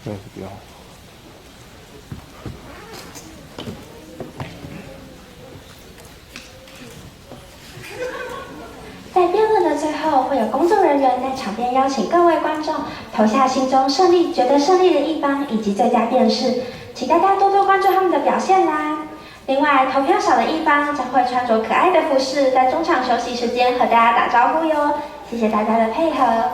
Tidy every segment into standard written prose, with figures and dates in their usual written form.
这是比较好。在辩论的最后，会有工作人员在场边邀请各位观众投下心中觉得胜利的一方以及最佳辩士，请大家多多关注他们的表现啦。另外，投票少的一方将会穿着可爱的服饰，在中场休息时间和大家打招呼哟。谢谢大家的配合。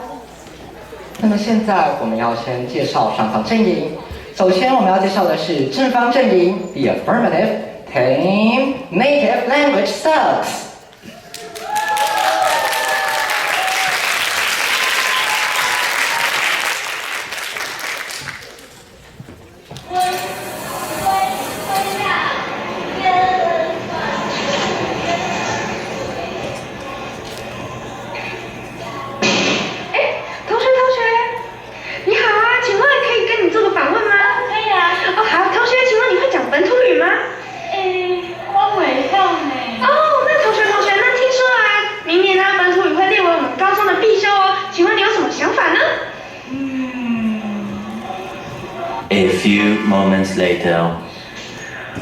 那么现在我们要先介绍双方阵营。首先我们要介绍的是正方阵营 ，The Affirmative Team Native Language Sucks。A few moments later.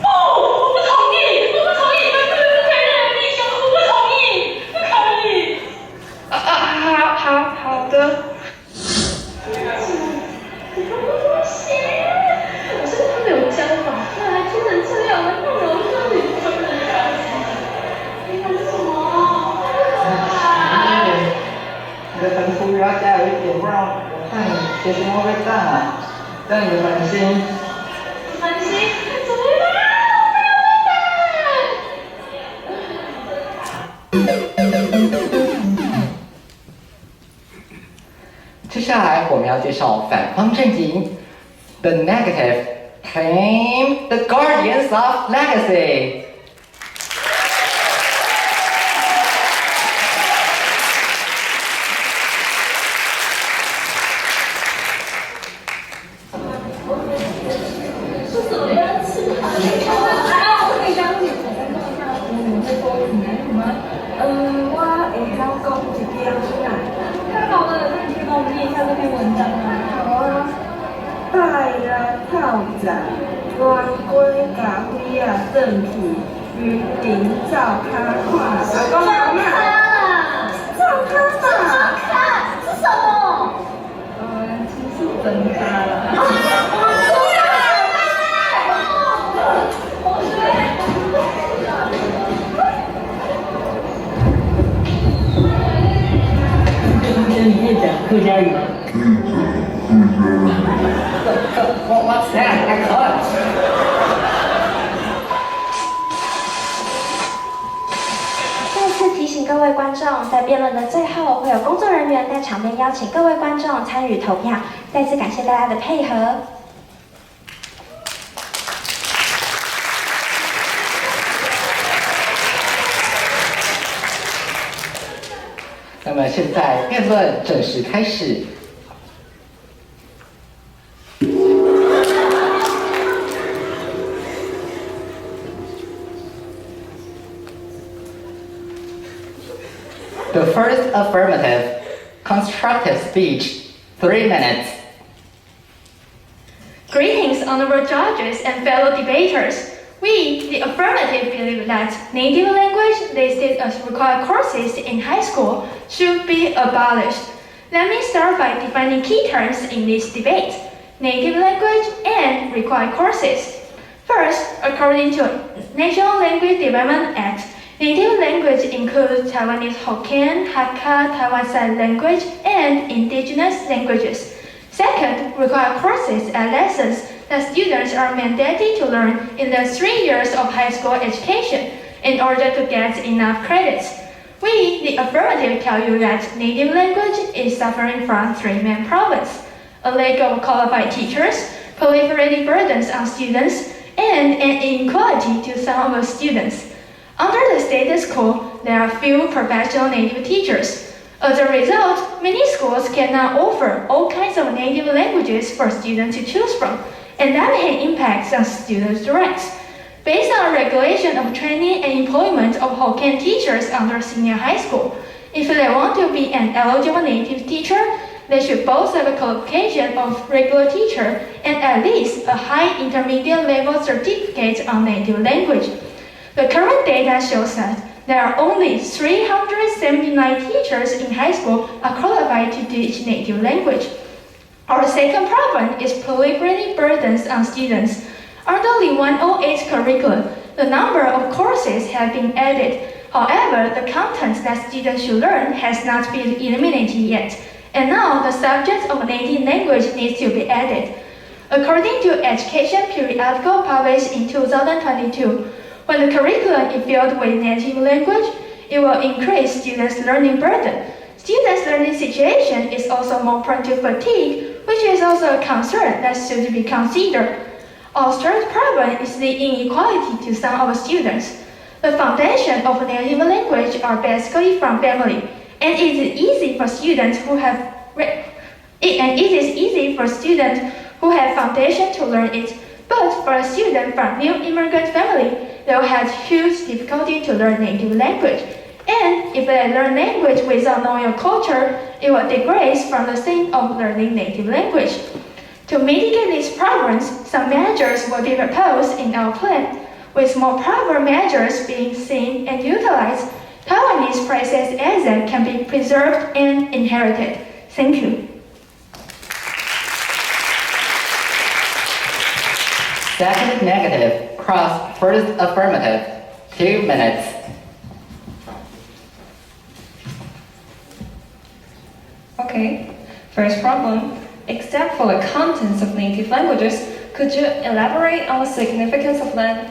我不同意，本土语不可以列为必修，我不同意，不可以。好的。我是他没有教法，那还听成这样，难道我让你分人家？你看什么？你的本土语要加油一点，不然我看你学期末会淡啊。让你的分心，怎么办？接下来我们要介绍反方阵营 ，The Negative Team, The Guardians of Legacy。弯龟咖啡啊，正去云林照咖看，照咖嘛，是什么？其实真咖啦。同学，你可以讲客家语吗？What's that? I can't. 再次提醒各位观众，在辩论的最后，会有工作人员在场边邀请各位观众参与投票。再次感谢大家的配合。那么现在辩论正式开始。The first affirmative, constructive speech, 3 minutes. Greetings, honorable judges and fellow debaters. We, the affirmative, believe that native language listed as required courses in high school should be abolished. Let me start by defining key terms in this debate: native language and required courses. First, according to National Language Development Act, native language includes Taiwanese Hokkien, Hakka, Taiwan Sign Language, and indigenous languages. Second, required courses are lessons that students are mandated to learn in the 3 years of high school education in order to get enough credits. We, the affirmative, tell you that native language is suffering from 3 main problems: a lack of qualified teachers, proliferating burdens on students, and an inequality to some of the students. Under the status quo, there are few professional native teachers. As a result, many schools cannot offer all kinds of native languages for students to choose from, and that may impact on students' rights. Based on regulation of training and employment of Hokkien teachers under senior high school, if they want to be an eligible native teacher, they should both have a qualification of regular teacher and at least a high intermediate level certificate on native language. The current data shows that there are only 379 teachers in high school are qualified to teach native language. Our second problem is proliferating burdens on students. Under the 108 curriculum, the number of courses have been added. However, the content that students should learn has not been eliminated yet, and now the subject of native language needs to be added. According to Education periodical published in 2022, when the curriculum is filled with native language, it will increase students' learning burden. Students' learning situation is also more prone to fatigue, which is also a concern that should be considered. Our third problem is the inequality to some of the students. The foundation of native language are basically from family, and it is easy for students who have foundation to learn it. But for a student from new immigrant family, they will have huge difficulty to learn native language. And if they learn language without knowing a culture, it will degrade from the thing of learning native language. To mitigate these problems, some measures will be proposed in our plan. With more proper measures being seen and utilized, Taiwanese phrases accent can be preserved and inherited. Thank you. Second negative, cross first affirmative. 2 minutes. Okay, first problem. Except for the contents of native languages, could you elaborate on the significance of them?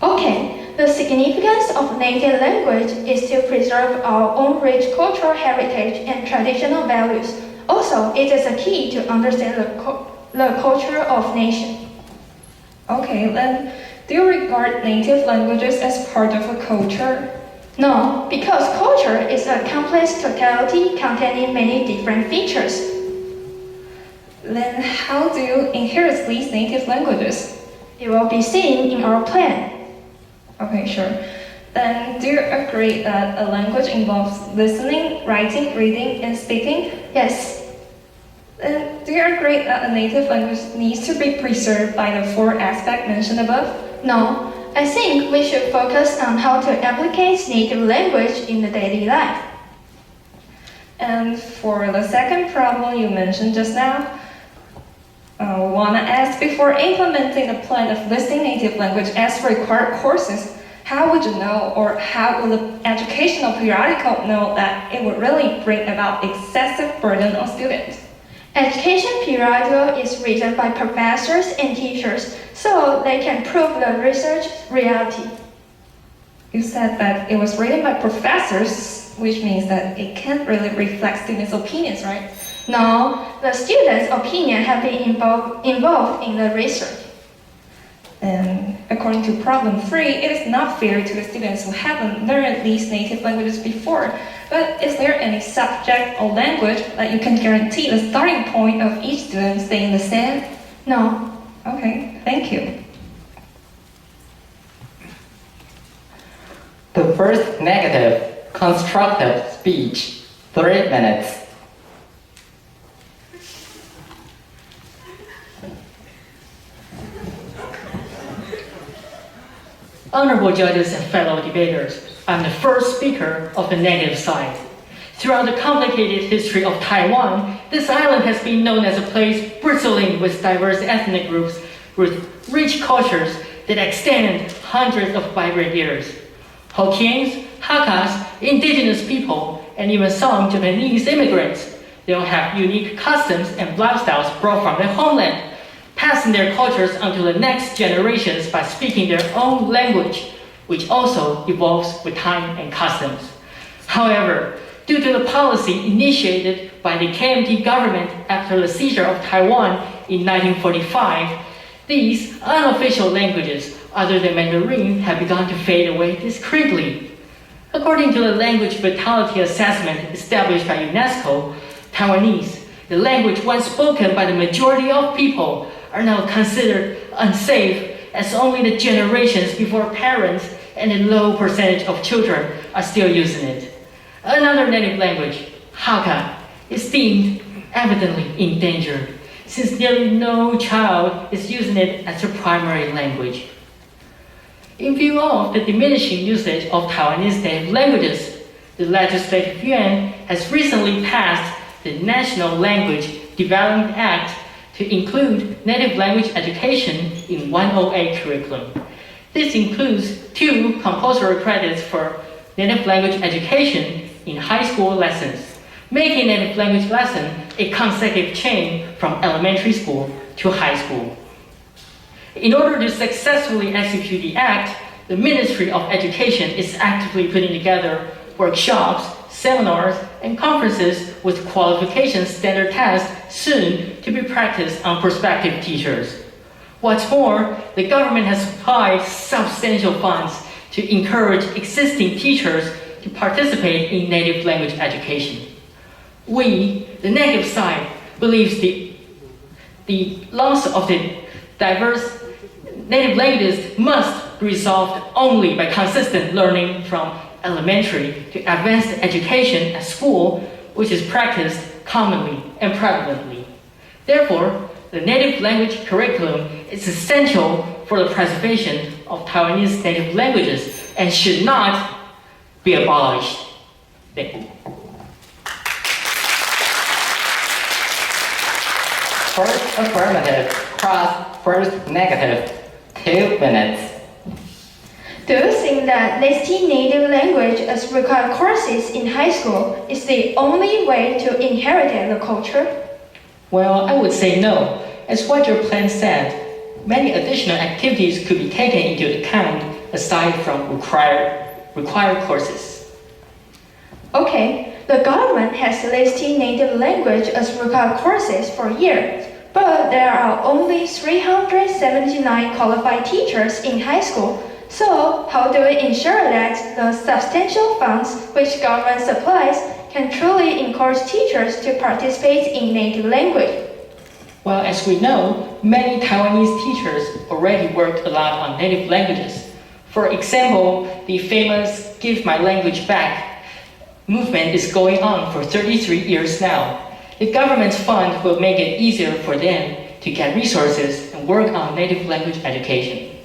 Okay, the significance of native language is to preserve our own rich cultural heritage and traditional values. Also, it is a key to understand the culture of nation. Okay, then, do you regard native languages as part of a culture? No, because culture is a complex totality containing many different features. Then how do you inherit these native languages? It will be seen in our plan. Okay, sure. Then do you agree that a language involves listening, writing, reading, and speaking? Yes. Then do you agree that a native language needs to be preserved by the 4 aspects mentioned above? No, I think we should focus on how to applicate native language in the daily life. And for the second problem you mentioned just now, wanna ask, before implementing the plan of listing native language as required courses, how would you know, or how will the educational periodical know that it would really bring about excessive burden on students? Education periodical is written by professors and teachers, so they can prove the research reality. You said that it was written by professors, which means that it can't really reflect students' opinions, right? No, the students' opinion have been involved in the research. And according to problem 3, it is not fair to the students who haven't learned these native languages before. But is there any subject or language that you can guarantee the starting point of each student staying the same? No. Okay, thank you. The first negative, constructive speech. 3 minutes. Honorable judges and fellow debaters, I'm the first speaker of the negative side. Throughout the complicated history of Taiwan, this island has been known as a place bristling with diverse ethnic groups with rich cultures that extend hundreds of vibrant years. Hokkiens, Hakkas, indigenous people, and even some Japanese immigrants, they all have unique customs and lifestyles brought from their homeland, passing their cultures onto the next generations by speaking their own language, which also evolves with time and customs. However, due to the policy initiated by the KMT government after the seizure of Taiwan in 1945, these unofficial languages, other than Mandarin, have begun to fade away discreetly. According to the language vitality assessment established by UNESCO, Taiwanese, the language once spoken by the majority of people, are now considered unsafe as only the generations before parents and a low percentage of children are still using it. Another native language, Hakka, is deemed evidently endangered, since nearly no child is using it as their primary language. In view of the diminishing usage of Taiwanese native languages, the Legislative Yuan has recently passed the National Language Development Act to include native language education in 108 curriculum. This includes 2 compulsory credits for native language education in high school lessons, making native language lesson a consecutive chain from elementary school to high school. In order to successfully execute the act, the Ministry of Education is actively putting together workshops, seminars, and conferences with qualification standard tests soon to be practiced on prospective teachers. What's more, the government has supplied substantial funds to encourage existing teachers to participate in native language education. We, the negative side, believes the loss of the diverse native languages must be resolved only by consistent learning from elementary to advanced education at school, which is practiced commonly and prevalently. Therefore, the native language curriculum is essential for the preservation of Taiwanese native languages and should not be abolished. Thank you. First affirmative, cross first negative. 2 minutes. Do you think that listing native language as required courses in high school is the only way to inherit the culture? Well, I would say no. As what your plan said, many additional activities could be taken into account aside from required courses. Okay, the government has listed native language as required courses for years, but there are only 379 qualified teachers in high school. So, how do we ensure that the substantial funds which government supplies can truly encourage teachers to participate in native language? Well, as we know, many Taiwanese teachers already worked a lot on native languages. For example, the famous Give My Language Back movement is going on for 33 years now. The government's fund will make it easier for them to get resources and work on native language education.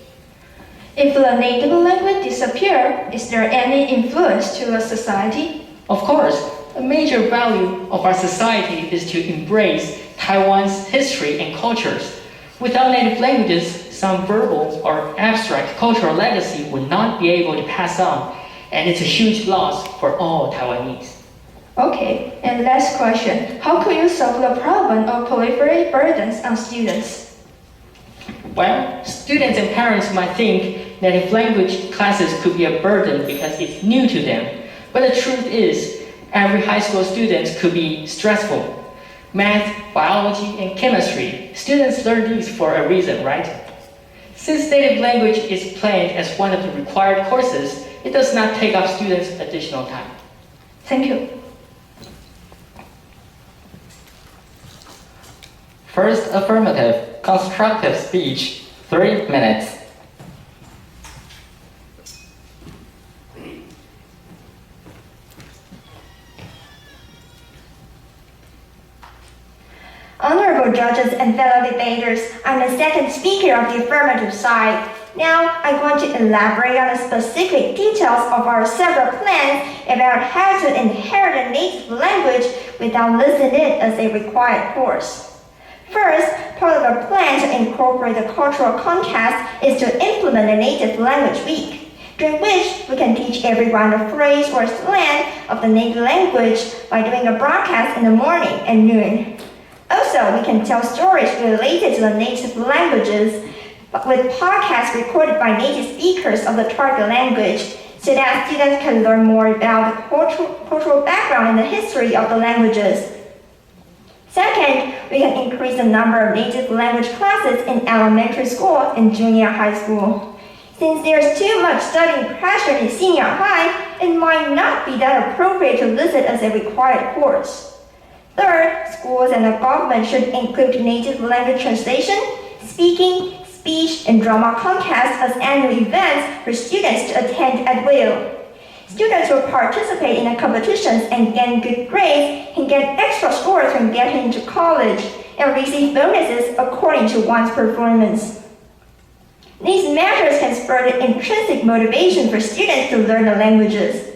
If the native language disappears, is there any influence to the society? Of course, a major value of our society is to embrace Taiwan's history and cultures. Without native languages, some verbal or abstract cultural legacy would not be able to pass on, and it's a huge loss for all Taiwanese. Okay, and last question. How could you solve the problem of proliferate burdens on students? Well, students and parents might think native language classes could be a burden because it's new to them. But the truth is, every high school student could be stressful. Math, biology, and chemistry, students learn these for a reason, right? Since native language is planned as one of the required courses, it does not take up students' additional time. Thank you. First affirmative, constructive speech, 3 minutes. Honorable judges and fellow debaters, I'm the second speaker of the affirmative side. Now, I'm going to elaborate on the specific details of our several plans about how to inherit a native language without listing it as a required course. First, part of our plan to incorporate the cultural context is to implement a Native Language Week, during which we can teach everyone a phrase or slang of the native language by doing a broadcast in the morning and noon. Also, we can tell stories related to the native languages with podcasts recorded by native speakers of the target language so that students can learn more about the cultural background and the history of the languages. Second, we can increase the number of native language classes in elementary school and junior high school. Since there's too much studying pressure in senior high, it might not be that appropriate to list it as a required course. Third, schools and the government should include native language translation, speaking, speech, and drama contests as annual events for students to attend at will. Students who participate in the competitions and gain good grades can get extra scores when getting into college and receive bonuses according to one's performance. These measures can spur the intrinsic motivation for students to learn the languages.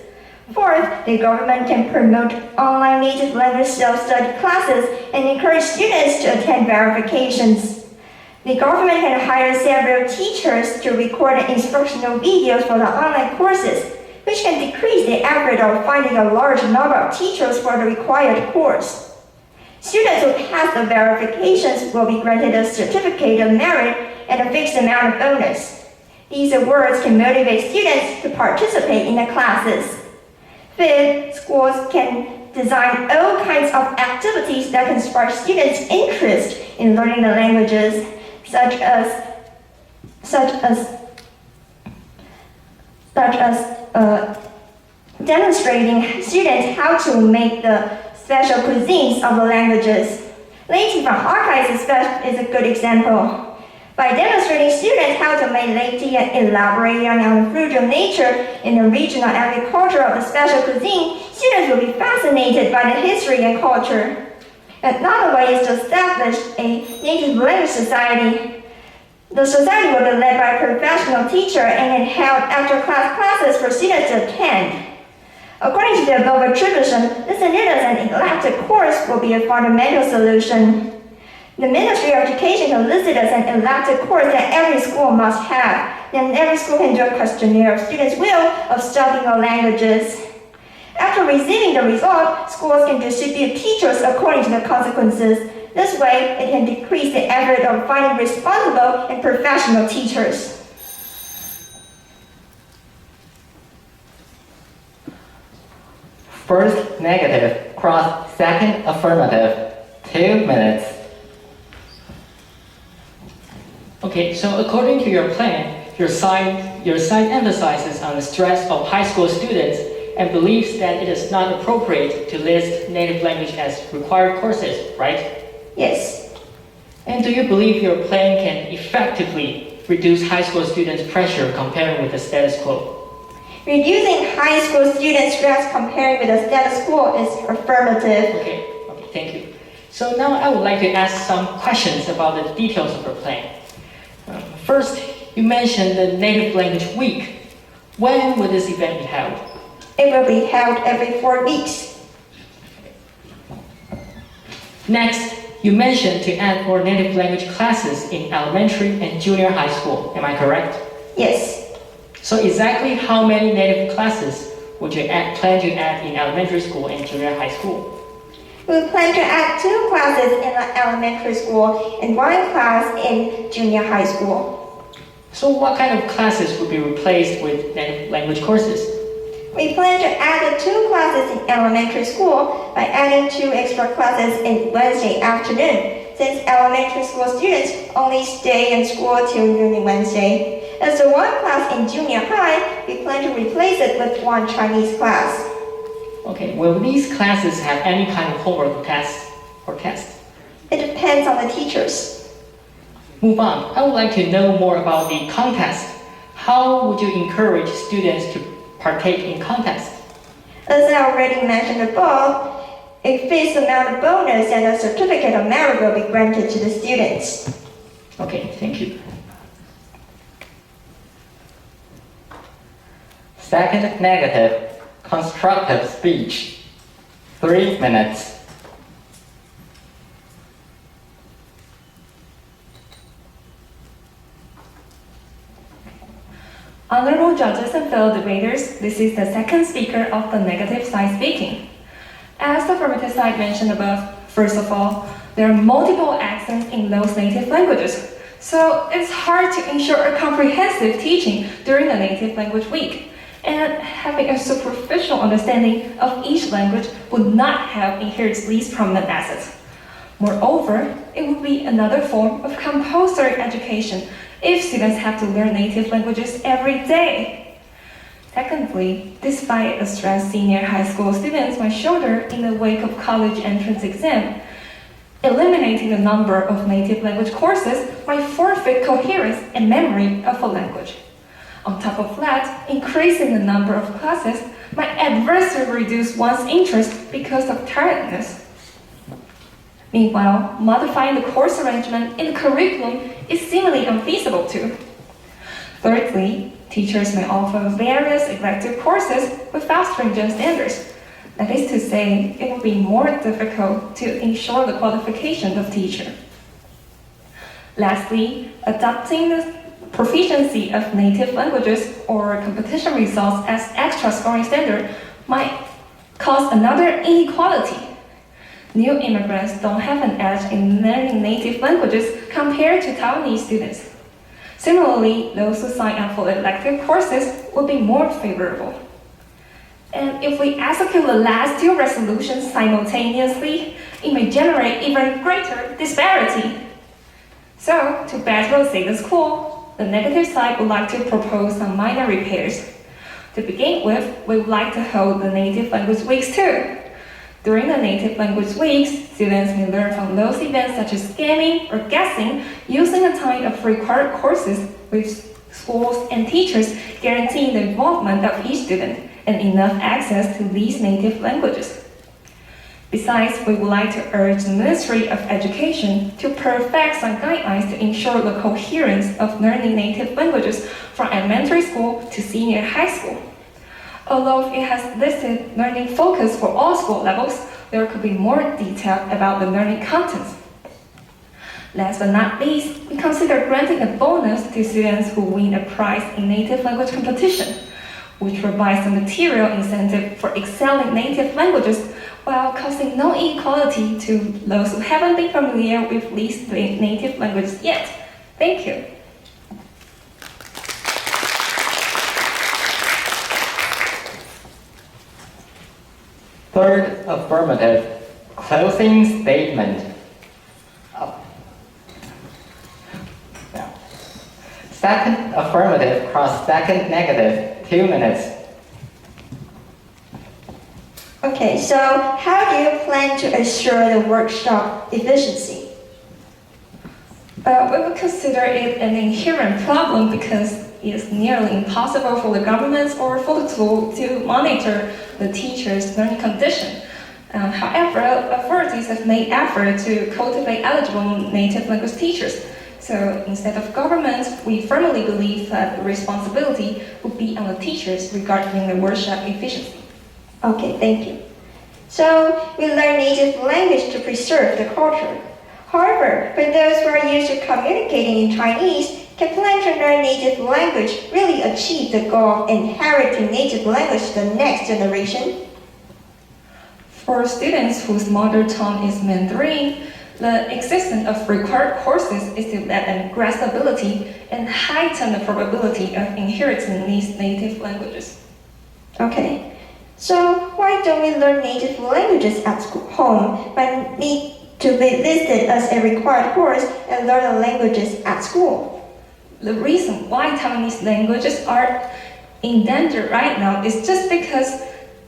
Fourth, the government can promote online native language self-study classes and encourage students to attend verifications. The government can hire several teachers to record instructional videos for the online courses, which can decrease the effort of finding a large number of teachers for the required course. Students who pass the verifications will be granted a certificate of merit and a fixed amount of bonus. These awards can motivate students to participate in the classes. Fifth, schools can design all kinds of activities that can spark students' interest in learning the languages, such as demonstrating students how to make the special cuisines of the languages. Laiti from Hawkeye is a good example. By demonstrating students how to make laiti and elaborating on the frugal nature in the regional agriculture of the special cuisine, students will be fascinated by the history and culture. Another way is to establish a native language society. The society will be led by a professional teacher and can held after-class classes for students to attend. According to the above attribution, this initiative and elective course will be a fundamental solution. The Ministry of Education can list it as an elective course that every school must have. Then every school can do a questionnaire of students' will of studying the languages. After receiving the result, schools can distribute teachers according to the consequences. This way, it can decrease the effort of finding responsible and professional teachers. First negative cross second affirmative. 2 minutes. Okay, so according to your plan, your side emphasizes on the stress of high school students and believes that it is not appropriate to list native language as required courses, right? Yes. And do you believe your plan can effectively reduce high school students' pressure comparing with the status quo? Reducing high school students' stress comparing with the status quo is affirmative. Okay, thank you. So now I would like to ask some questions about the details of your plan. First, you mentioned the Native Language Week. When will this event be held? It will be held every 4 weeks. Next, you mentioned to add more native language classes in elementary and junior high school. Am I correct? Yes. So exactly how many native classes would you plan to add in elementary school and junior high school? We plan to add 2 classes in the elementary school and 1 class in junior high school. So what kind of classes would be replaced with native language courses? We plan to add the 2 classes in elementary school by adding 2 extra classes in Wednesday afternoon, since elementary school students only stay in school till noon Wednesday. As the 1 class in junior high, we plan to replace it with 1 Chinese class. Okay, will these classes have any kind of homework or test? It depends on the teachers. Move on. I would like to know more about the contest. How would you encourage students to partake in contests? As I already mentioned above, a fixed amount of bonus and a certificate of merit will be granted to the students. Okay, thank you. Second negative, constructive speech. 3 minutes. Honorable judges and fellow debaters, this is the second speaker of the negative side speaking. As the affirmative side mentioned above, first of all, there are multiple accents in those native languages, so it's hard to ensure a comprehensive teaching during the Native Language Week. And having a superficial understanding of each language would not help inherit these prominent assets. Moreover, it would be another form of compulsory education if students have to learn native languages every day. Secondly, despite the stress senior high school students might shoulder in the wake of college entrance exam, eliminating the number of native language courses might forfeit coherence and memory of a language. On top of that, increasing the number of classes might adversely reduce one's interest because of tiredness. Meanwhile, modifying the course arrangement in the curriculum is seemingly unfeasible too. Thirdly, teachers may offer various elective courses without stringent standards. That is to say, it will be more difficult to ensure the qualification of teacher. Lastly, adopting the proficiency of native languages or competition results as extra scoring standard might cause another inequality. New immigrants don't have an edge in learning native languages compared to Taiwanese students. Similarly, those who sign up for elective courses will be more favorable. And if we execute the last two resolutions simultaneously, it may generate even greater disparity. So, to better the status quo, the negative side would like to propose some minor repairs. To begin with, we would like to hold the native language weeks too. During the native language weeks, students may learn from those events such as gaming or guessing using a time of required courses with schools and teachers guaranteeing the involvement of each student and enough access to these native languages. Besides, we would like to urge the Ministry of Education to perfect some guidelines to ensure the coherence of learning native languages from elementary school to senior high school. Although it has listed learning focus for all school levels, there could be more detail about the learning contents. Last but not least, we consider granting a bonus to students who win a prize in native language competition, which provides a material incentive for excelling native languages while causing no inequality to those who haven't been familiar with these native languages yet. Thank you. Third affirmative, closing statement. Second affirmative cross second negative, 2 minutes. Okay, so how do you plan to assure the workshop efficiency? We would consider it an inherent problem because it is nearly impossible for the government or for the school to monitor the teacher's learning condition. However, authorities have made effort to cultivate eligible native language teachers. So instead of government, we firmly believe that the responsibility would be on the teachers regarding the workshop efficiency. Okay, thank you. So we learn native language to preserve the culture. However, for those who are used to communicating in Chinese, can plan to learn native language really achieve the goal of inheriting native language to the next generation? For students whose mother tongue is Mandarin, the existence of required courses is to let them grasp ability and heighten the probability of inheriting these native languages. Okay, so why don't we learn native languages at home but need to be listed as a required course and learn the languages at school? The reason why Taiwanese languages are in danger right now is just because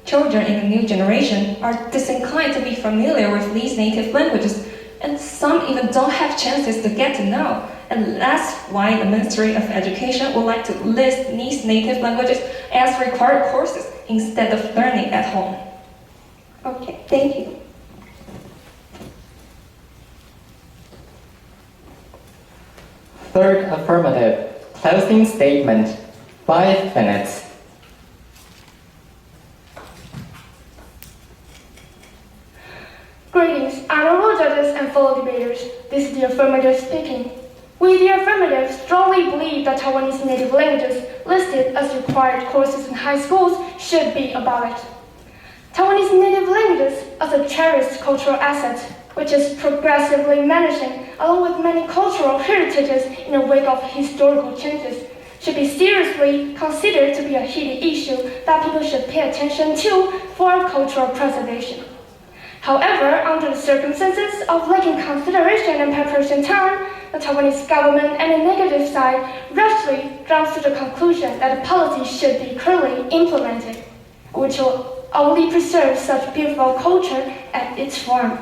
children in the new generation are disinclined to be familiar with these native languages, and some even don't have chances to get to know. And that's why the Ministry of Education would like to list these native languages as required courses instead of learning at home. Okay, thank you. Third affirmative, closing statement, 5 minutes. Greetings, honorable judges and fellow debaters. This is the affirmative speaking. We, the affirmative, strongly believe that Taiwanese native languages listed as required courses in high schools should be abolished. Taiwanese native languages as a cherished cultural asset, which is progressively vanishing along with many cultural heritages in the wake of historical changes, should be seriously considered to be a heated issue that people should pay attention to for cultural preservation. However, under the circumstances of lacking consideration and preparation time, the Taiwanese government and the negative side rashly jumps to the conclusion that the policy should be clearly implemented, which will only preserve such beautiful culture at its form.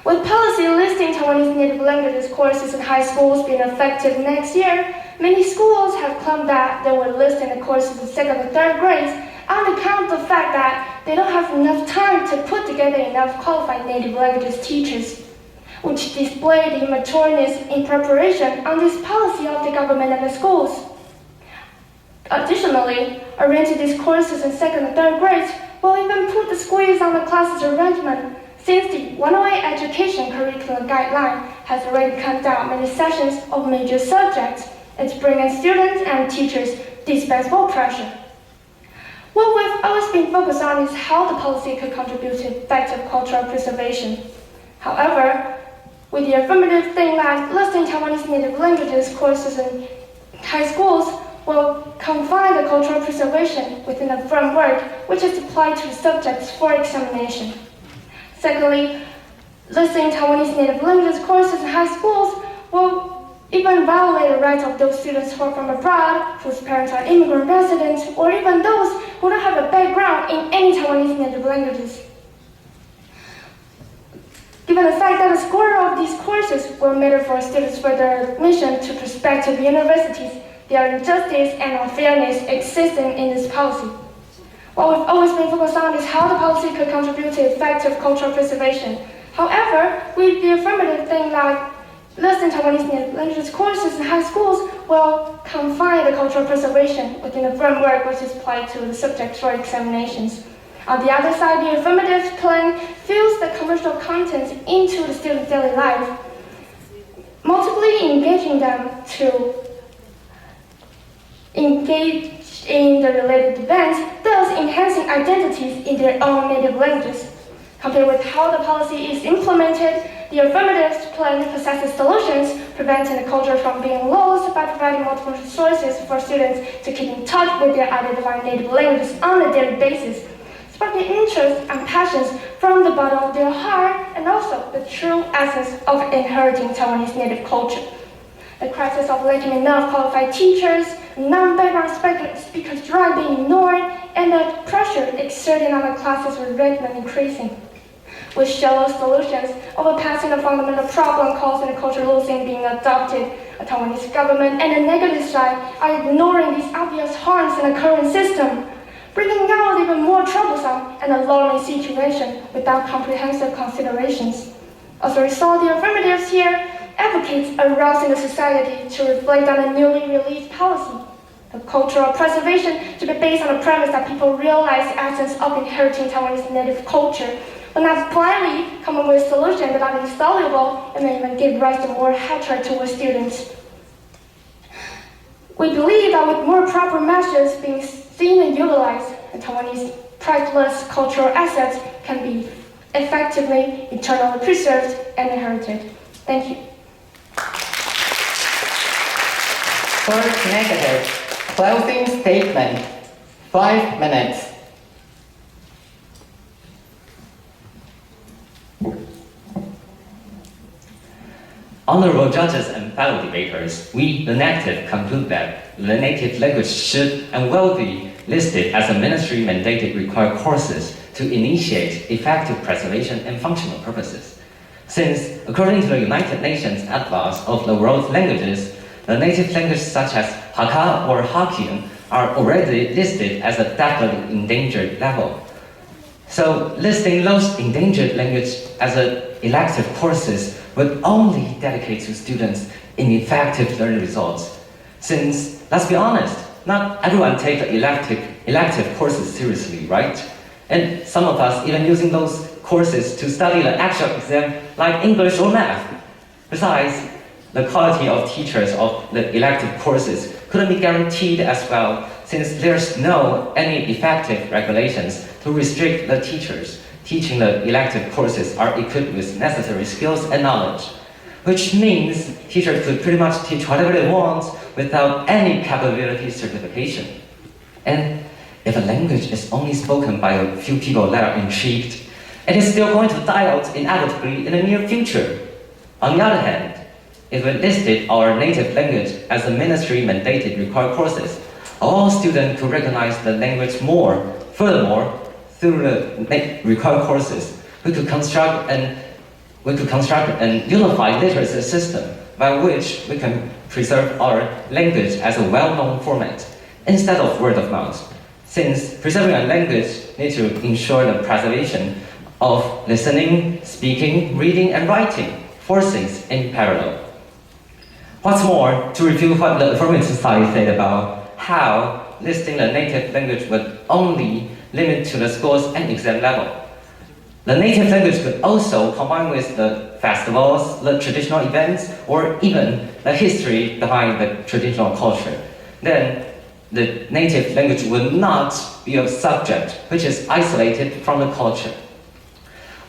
With policy listing Taiwanese native languages courses in high schools being effective next year, many schools have claimed that they were listing the courses in second and third grades on account of the fact that they don't have enough time to put together enough qualified native languages teachers, which display the immatureness in preparation on this policy of the government and the schools. Additionally, arranging these courses in second and third grades will even put the squeeze on the classes arrangement, since the 108 Education Curriculum Guideline has already cut down many sessions of major subjects. It's bringing students and teachers dispensable pressure. What we've always been focused on is how the policy could contribute to effective cultural preservation. However, with the affirmative thing that listing Taiwanese native languages courses in high schools will confine the cultural preservation within a framework which is applied to the subjects for examination. Secondly, listing Taiwanese native languages courses in high schools will even violate the rights of those students who are from abroad, whose parents are immigrant residents, or even those who don't have a background in any Taiwanese native languages. Given the fact that a score of these courses will matter for students for their admission to prospective universities, there are injustice and unfairness existing in this policy. What we've always been focused on is how the policy could contribute to effective cultural preservation. However, with the affirmative thing like listing Taiwanese native languages courses in high schools will confine the cultural preservation within a framework which is applied to the subjects for examinations. On the other side, the affirmative plan fills the commercial content into the student's daily life, multiply engaging them to engage in the related events, thus enhancing identities in their own native languages. Compared with how the policy is implemented, the affirmative plan possesses solutions, preventing the culture from being lost by providing multiple resources for students to keep in touch with their identified native languages on a daily basis, sparking interest and passions from the bottom of their heart, and also the true essence of inheriting Taiwanese native culture. The crisis of lacking enough qualified teachers, non-background speakers drive being ignored, and the pressure exerted on the classes with Redmond increasing. With shallow solutions, overpassing the fundamental problem causing the culture losing being adopted, the Taiwanese government and the negative side are ignoring these obvious harms in the current system, bringing out even more troublesome and alarming situation without comprehensive considerations. As a result, the affirmatives here advocates arousing the society to reflect on the newly released policy. The cultural preservation to be based on the premise that people realize the essence of inheriting Taiwanese native culture, but not blindly come up with solutions that are insoluble and may even give rise to more hatred towards students. We believe that with more proper measures being seen and utilized, the Taiwanese priceless cultural assets can be effectively eternally preserved and inherited. Thank you. First negative, closing statement, 5 minutes. Honorable judges and fellow debaters, we, the negative, conclude that the native language should and will be listed as a ministry-mandated required courses to initiate effective preservation and functional purposes. Since, according to the United Nations Atlas of the World's Languages, the native languages such as Hakka or Hokkien are already listed as a definitely endangered level. So, listing those endangered languages as elective courses would only dedicate to students ineffective learning results. Since, let's be honest, not everyone takes the elective courses seriously, right? And some of us even using those courses to study the actual exam like English or math. Besides, the quality of teachers of the elective courses couldn't be guaranteed as well, since there's no any effective regulations to restrict the teachers teaching the elective courses are equipped with necessary skills and knowledge, which means teachers could pretty much teach whatever they want without any capability certification. And if a language is only spoken by a few people that are intrigued, it is still going to die out inevitably in the near future. On the other hand, if we listed our native language as a ministry-mandated required courses, all students could recognize the language more. Furthermore, through the required courses, we could construct an we could construct an unified literacy system by which we can preserve our language as a well-known format instead of word of mouth, since preserving a language needs to ensure the preservation of listening, speaking, reading, and writing, four things in parallel. What's more, to review what the affirmative society said about how listing the native language would only limit to the schools and exam level. The native language could also combine with the festivals, the traditional events, or even the history behind the traditional culture. Then the native language would not be a subject which is isolated from the culture.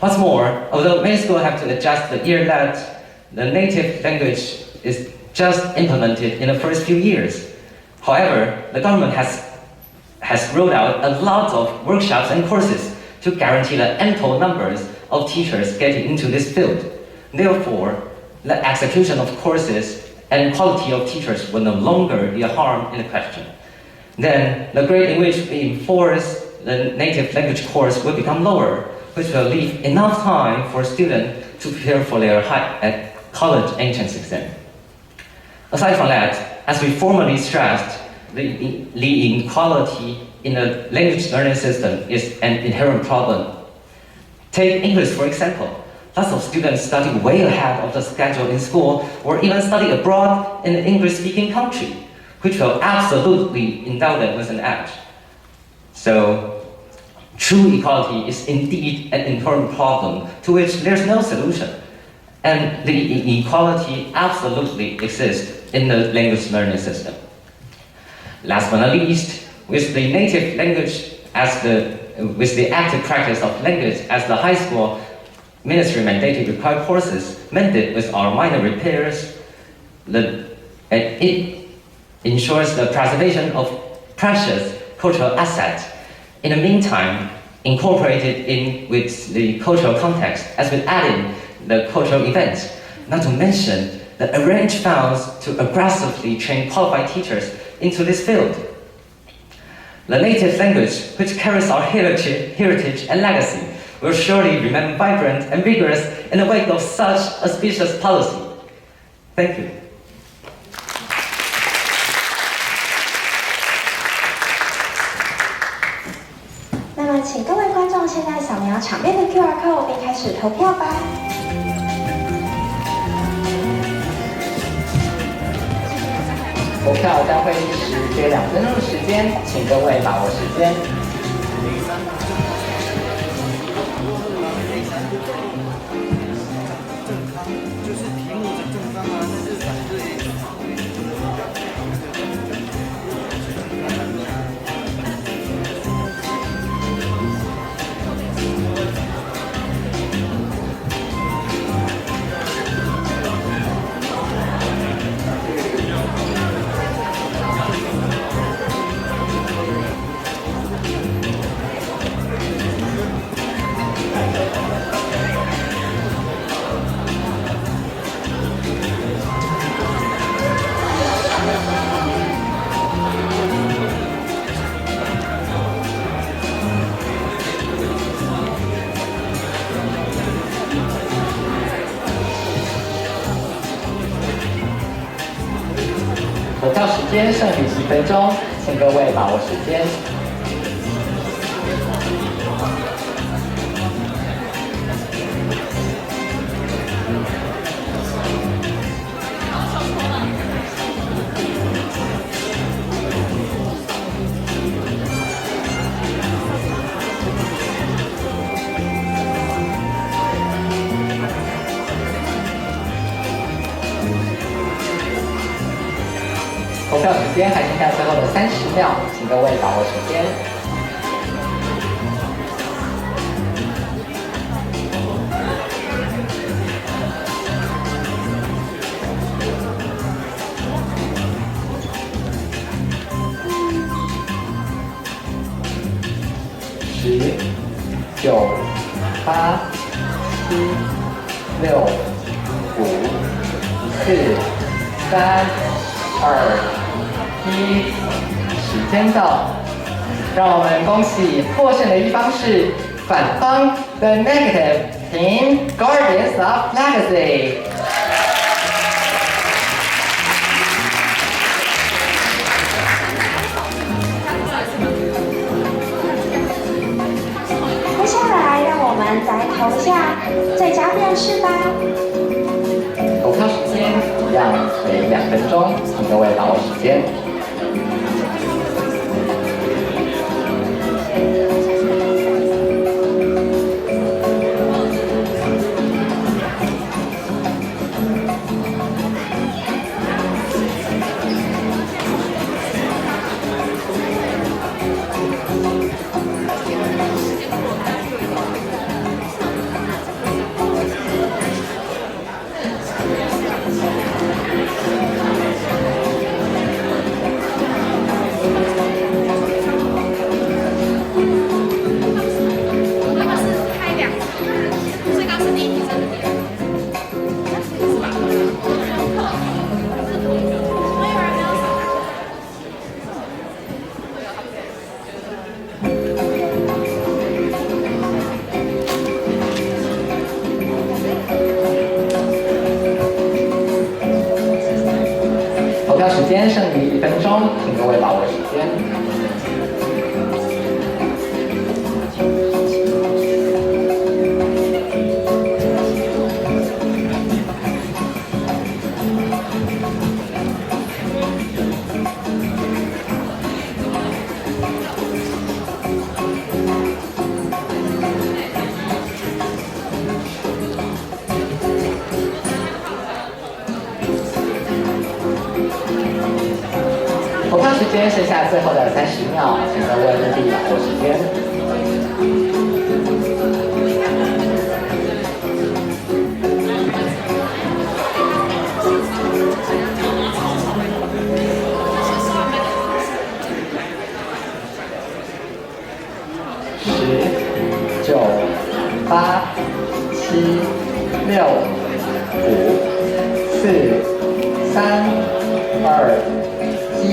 What's more, although many schools have to adjust the year that the native language is just implemented in the first few years. However, the government has rolled out a lot of workshops and courses to guarantee the ample numbers of teachers getting into this field. Therefore, the execution of courses and quality of teachers will no longer be a harm in the question. Then, the grade in which we enforce the native language course will become lower, which will leave enough time for students to prepare for their college entrance exam. Aside from that, as we formerly stressed, the inequality in the language learning system is an inherent problem. Take English, for example. Lots of students study way ahead of the schedule in school or even study abroad in an English-speaking country, which will absolutely endow them with an edge. So, true equality is indeed an inherent problem to which there's no solution. And the inequality absolutely exists in the language learning system. Last but not least, with the native language with the active practice of language as the high school ministry mandated required courses mended with our minor repairs, it ensures the preservation of precious cultural assets. In the meantime, incorporated in with the cultural context as we added the cultural events, not to mention the arranged funds to aggressively train qualified teachers into this field. The native language, which carries our heritage and legacy, will surely remain vibrant and vigorous in the wake of such auspicious policy. Thank you. 那么，请各位观众现在扫描场边的 QR code， 并开始投票吧。投票将会历时约2分钟的时间，请各位把握时间。就是题目的正方啊，但是反对。投票时间剩余1分钟，请各位把握时间。投票时间还剩下最后的30秒，请各位把握时间。10、9、8、7、6、5、4、3、2。时间到，让我们恭喜获胜的一方是反方 The Negative Team Guardians of Legacy. 接下来，让我们来投下最佳辩士吧。投票时间一样为2分钟，请各位把握时间。投票时间剩余1分钟，请各位把握时间。投票时间剩下最后的30秒，请各位务必把握时间。10、9、8、7、6、5、4、3、2、1。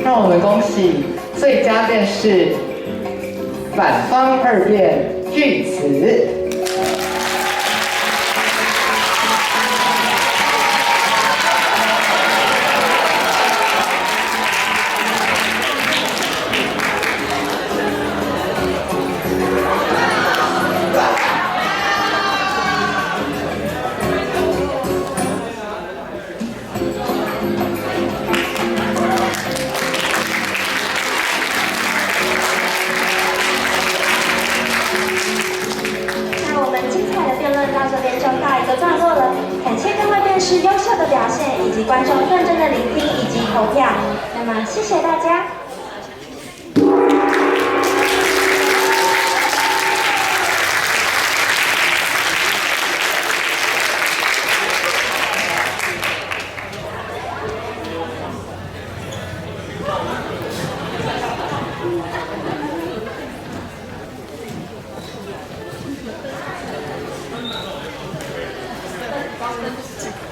让我们恭喜最佳辩士反方2辩据此。感谢各位辩士优秀的表现，以及观众认真的聆听以及投票。那么，谢谢大家。Thank you.